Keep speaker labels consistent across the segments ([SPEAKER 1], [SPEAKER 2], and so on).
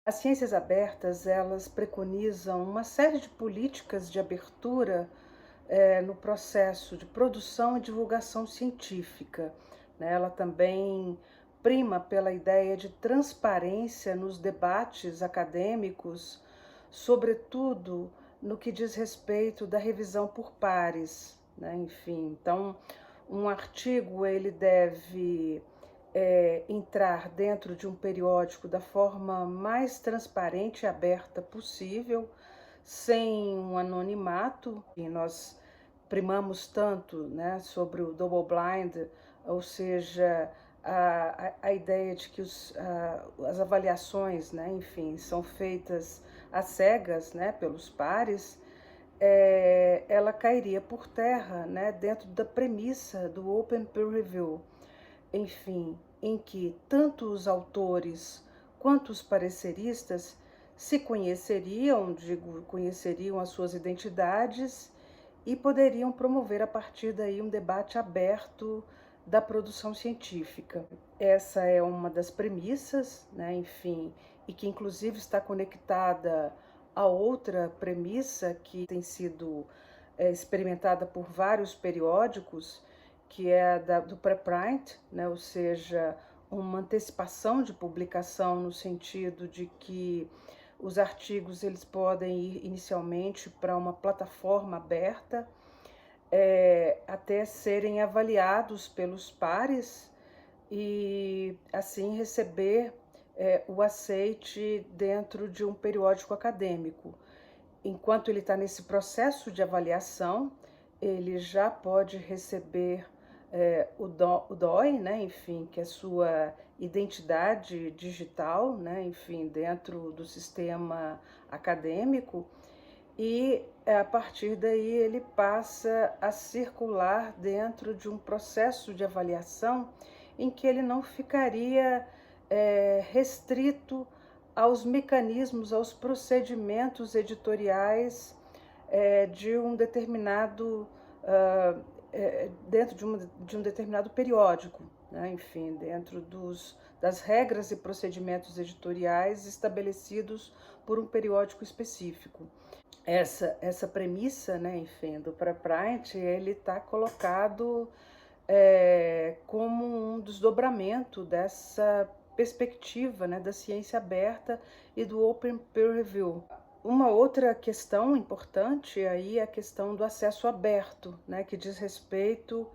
[SPEAKER 1] As ciências abertas, elas preconizam uma série de políticas de abertura no processo de produção e divulgação científica, né? Ela também prima pela ideia de transparência nos debates acadêmicos, sobretudo no que diz respeito da revisão por pares, né? Enfim, então, um artigo ele deve entrar dentro de um periódico da forma mais transparente e aberta possível, sem um anonimato, e nós primamos tanto, né, sobre o double blind, ou seja, a ideia de que as avaliações, né, enfim, são feitas às cegas, né, pelos pares, ela cairia por terra, né, dentro da premissa do Open Peer Review, enfim, em que tanto os autores quanto os pareceristas se conheceriam, digo, conheceriam as suas identidades e poderiam promover a partir daí um debate aberto da produção científica. Essa é uma das premissas, né, enfim, e que inclusive está conectada a outra premissa que tem sido experimentada por vários periódicos, que é do preprint, né, ou seja, uma antecipação de publicação no sentido de que os artigos eles podem ir inicialmente para uma plataforma aberta, até serem avaliados pelos pares e assim receber o aceite dentro de um periódico acadêmico. Enquanto ele está nesse processo de avaliação, ele já pode receber o DOI, né, enfim, que é a sua identidade digital, né, enfim, dentro do sistema acadêmico, e a partir daí ele passa a circular dentro de um processo de avaliação em que ele não ficaria restrito aos mecanismos, aos procedimentos editoriais de um determinado, dentro de um determinado periódico, né? Enfim, dentro das regras e procedimentos editoriais estabelecidos por um periódico específico. Essa premissa, né, enfim, do preprint, ele está colocado como um desdobramento dessa perspectiva, né, da ciência aberta e do Open Peer Review. Uma outra questão importante aí é a questão do acesso aberto, né, que diz respeito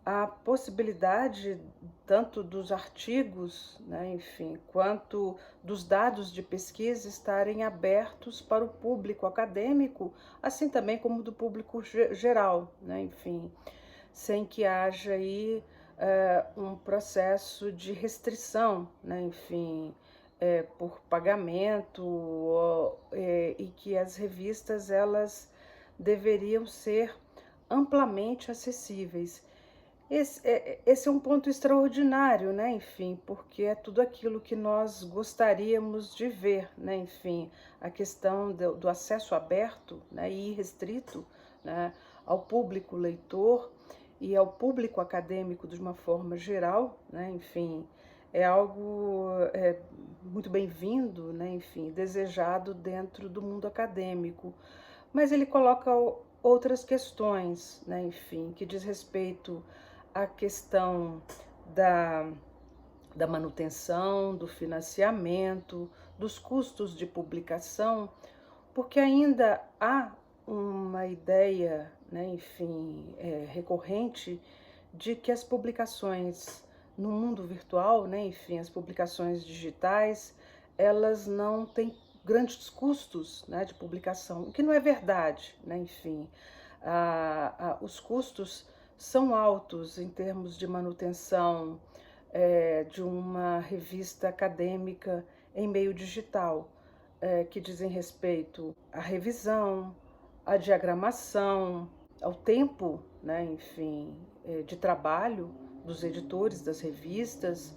[SPEAKER 1] à possibilidade tanto dos artigos, né, enfim, quanto dos dados de pesquisa estarem abertos para o público acadêmico, assim também como do público geral, né, enfim, sem que haja aí um processo de restrição, né, enfim, por pagamento, e que as revistas elas deveriam ser amplamente acessíveis. Esse é um ponto extraordinário, né? Enfim, porque é tudo aquilo que nós gostaríamos de ver, né? Enfim, a questão do acesso aberto, né? E irrestrito, né? Ao público leitor e ao público acadêmico de uma forma geral, né? Enfim, é algo muito bem-vindo, né? Enfim, desejado dentro do mundo acadêmico. Mas ele coloca outras questões, né? Enfim, que diz respeito a questão da, da manutenção, do financiamento, dos custos de publicação, porque ainda há uma ideia, né, enfim, recorrente de que as publicações no mundo virtual, né, enfim, as publicações digitais, elas não têm grandes custos, né, de publicação, o que não é verdade, né, enfim, os custos são altos em termos de manutenção de uma revista acadêmica em meio digital, que dizem respeito à revisão, à diagramação, ao tempo, né, enfim, de trabalho dos editores das revistas,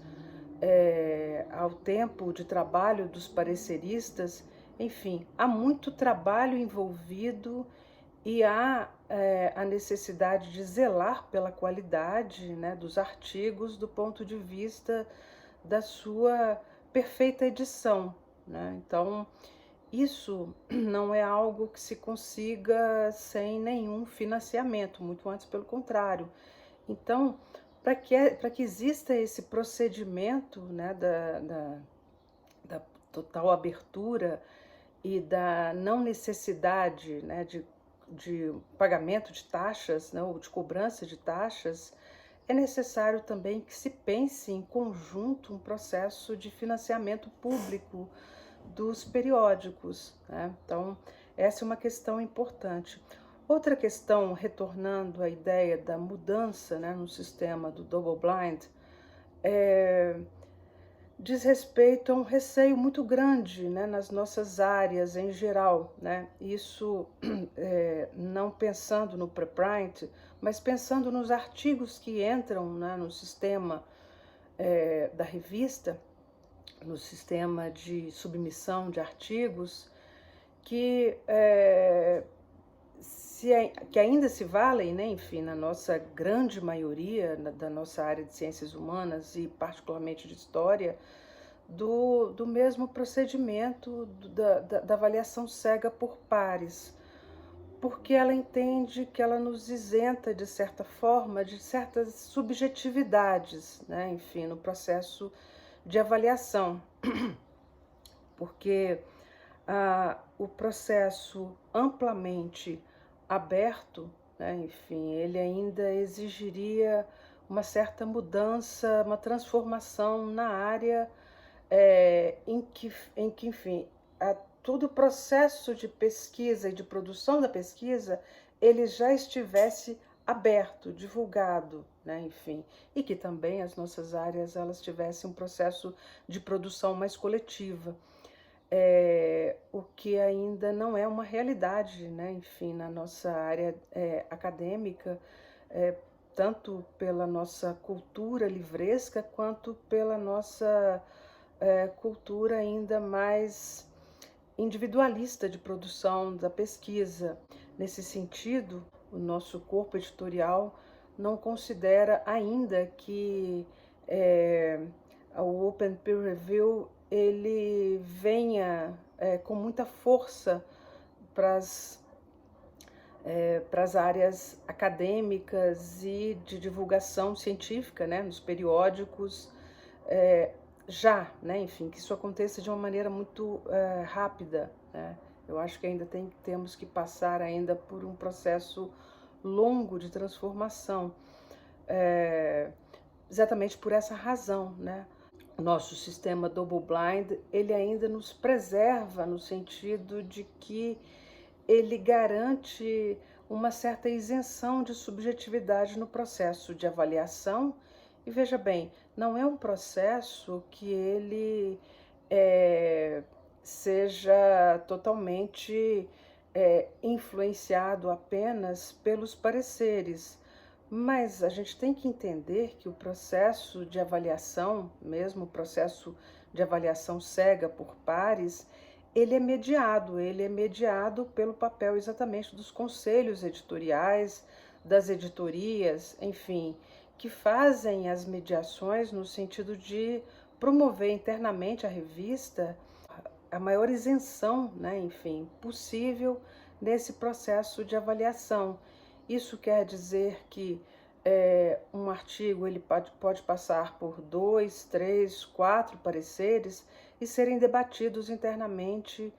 [SPEAKER 1] ao tempo de trabalho dos pareceristas, enfim, há muito trabalho envolvido e há a necessidade de zelar pela qualidade, né, dos artigos do ponto de vista da sua perfeita edição, né? Então, isso não é algo que se consiga sem nenhum financiamento, muito antes pelo contrário. Então, para que exista esse procedimento, né, da total abertura e da não necessidade, né, de pagamento de taxas, né, ou de cobrança de taxas, é necessário também que se pense em conjunto um processo de financiamento público dos periódicos, né? Então, essa é uma questão importante. Outra questão, retornando à ideia da mudança, né, no sistema do double blind, diz respeito a um receio muito grande, né, nas nossas áreas em geral, né? Isso não pensando no preprint, mas pensando nos artigos que entram, né, no sistema da revista, no sistema de submissão de artigos, que, que ainda se valem, né, enfim, na nossa grande maioria da nossa área de ciências humanas e particularmente de história, do mesmo procedimento da avaliação cega por pares, porque ela entende que ela nos isenta, de certa forma, de certas subjetividades, né, enfim, no processo de avaliação, porque o processo amplamente aberto, né, enfim, ele ainda exigiria uma certa mudança, uma transformação na área em que, enfim, todo o processo de pesquisa e de produção da pesquisa, ele já estivesse aberto, divulgado, né, enfim, e que também as nossas áreas elas tivessem um processo de produção mais coletiva, o que ainda não é uma realidade, né, enfim, na nossa área acadêmica, tanto pela nossa cultura livresca quanto pela nossa cultura ainda mais individualista de produção da pesquisa. Nesse sentido, o nosso corpo editorial não considera ainda que o Open Peer Review ele venha com muita força para as áreas acadêmicas e de divulgação científica, né, nos periódicos, já, né, enfim, que isso aconteça de uma maneira muito rápida, né? Eu acho que ainda temos que passar ainda por um processo longo de transformação, exatamente por essa razão, né? O nosso sistema double blind, ele ainda nos preserva no sentido de que ele garante uma certa isenção de subjetividade no processo de avaliação. E veja bem, não é um processo que ele seja totalmente influenciado apenas pelos pareceres, mas a gente tem que entender que o processo de avaliação, mesmo o processo de avaliação cega por pares, ele é mediado pelo papel exatamente dos conselhos editoriais, das editorias, enfim, que fazem as mediações no sentido de promover internamente a revista a maior isenção, né, enfim, possível nesse processo de avaliação. Isso quer dizer que um artigo ele pode passar por 2, 3, 4 pareceres e serem debatidos internamente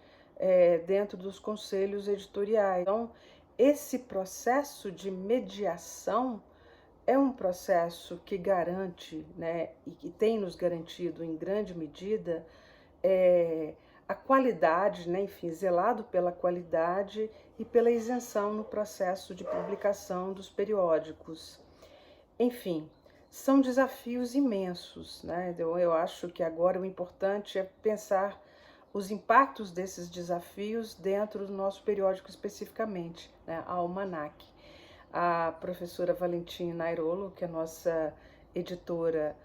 [SPEAKER 1] dentro dos conselhos editoriais. Então, esse processo de mediação é um processo que garante, né, e que tem nos garantido em grande medida a qualidade, né, enfim, zelado pela qualidade e pela isenção no processo de publicação dos periódicos. Enfim, são desafios imensos, né? Eu acho que agora o importante é pensar os impactos desses desafios dentro do nosso periódico especificamente, né, a Almanac. A professora Valentina Airolo, que é nossa editora,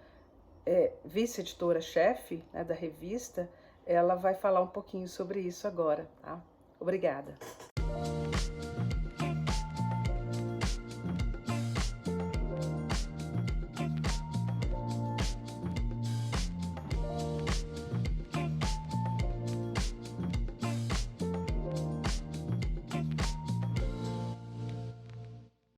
[SPEAKER 1] vice-editora-chefe, né, da revista, ela vai falar um pouquinho sobre isso agora, tá? Obrigada.